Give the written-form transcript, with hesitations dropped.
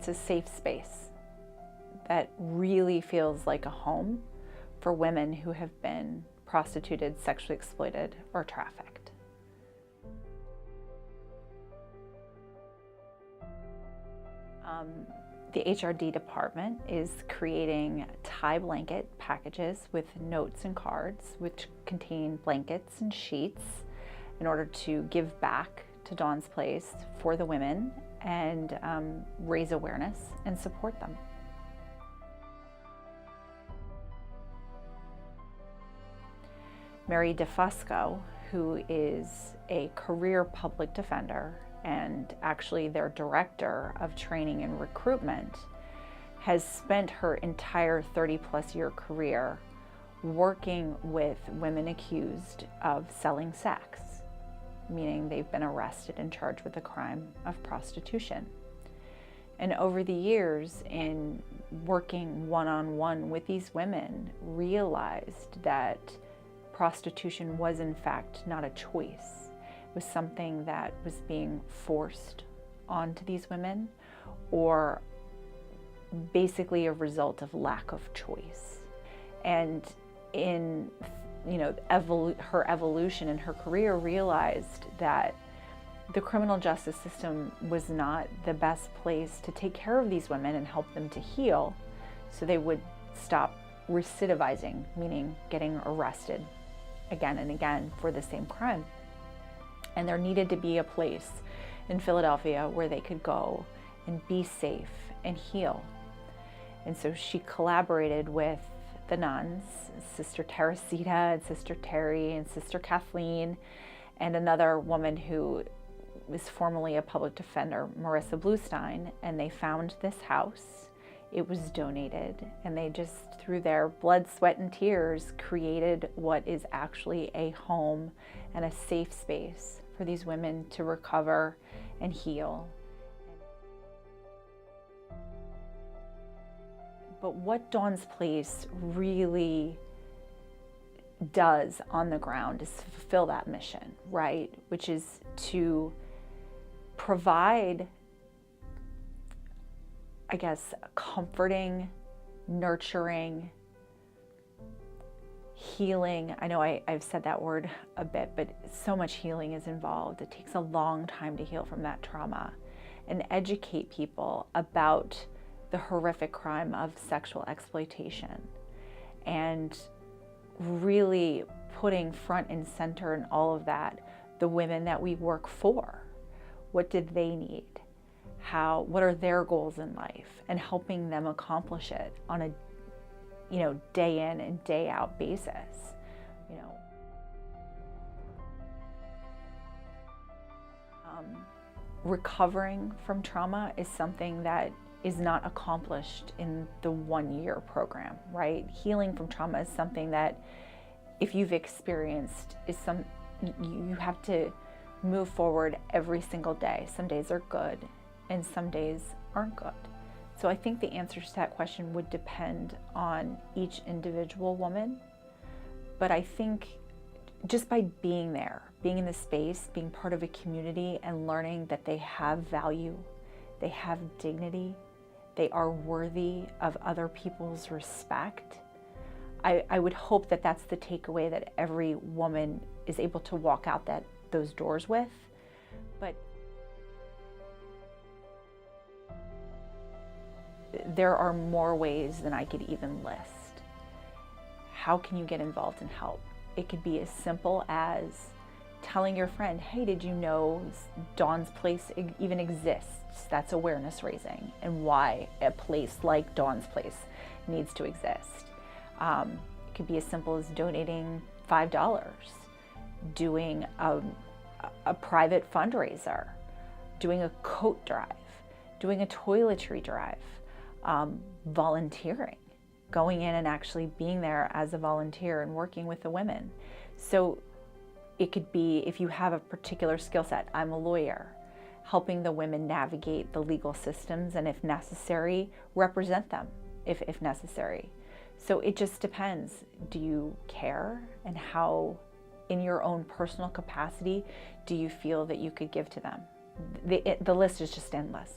It's a safe space that really feels like a home for women who have been prostituted, sexually exploited, or trafficked. The HRD department is creating tie blanket packages with notes and cards which contain blankets and sheets in order to give back to Dawn's Place for the women and raise awareness and support them. Mary DeFusco, who is a career public defender and actually their director of training and recruitment, has spent her entire 30-plus year career working with women accused of selling sex, meaning they've been arrested and charged with the crime of prostitution. And over the years, in working one-on-one with these women, realized that prostitution was in fact not a choice. It was something that was being forced onto these women, or basically a result of lack of choice. And in her evolution in her career, realized that the criminal justice system was not the best place to take care of these women and help them to heal, so they would stop recidivizing, meaning getting arrested again and again for the same crime. And there needed to be a place in Philadelphia where they could go and be safe and heal. And so she collaborated with the nuns, Sister Teresita and Sister Terry and Sister Kathleen, and another woman who was formerly a public defender, Marissa Bluestein, and they found this house. It was donated, and they just, through their blood, sweat, and tears, created what is actually a home and a safe space for these women to recover and heal. But what Dawn's Place really does on the ground is fulfill that mission, right? Which is to provide, I guess, comforting, nurturing, healing. I know I've said that word a bit, but so much healing is involved. It takes a long time to heal from that trauma, and educate people about the horrific crime of sexual exploitation, and really putting front and center in all of that the women that we work for. What did they need? What are their goals in life, and helping them accomplish it on a day in and day out basis. Recovering from trauma is something that is not accomplished in the 1-year program, right? Healing from trauma is something that, if you've experienced, you have to move forward every single day. Some days are good and some days aren't good. So I think the answer to that question would depend on each individual woman. But I think just by being there, being in the space, being part of a community, and learning that they have value, they have dignity, they are worthy of other people's respect, I would hope that that's the takeaway that every woman is able to walk out those doors with. But there are more ways than I could even list. How can you get involved and help? It could be as simple as telling your friend, hey, did you know Dawn's Place even exists? That's awareness raising, and why a place like Dawn's Place needs to exist. It could be as simple as donating $5, doing a private fundraiser, doing a coat drive, doing a toiletry drive, volunteering, going in and actually being there as a volunteer and working with the women. So it could be, if you have a particular skill set, I'm a lawyer, helping the women navigate the legal systems, and if necessary, represent them if necessary. So it just depends. Do you care? And how, in your own personal capacity, do you feel that you could give to them? The list is just endless.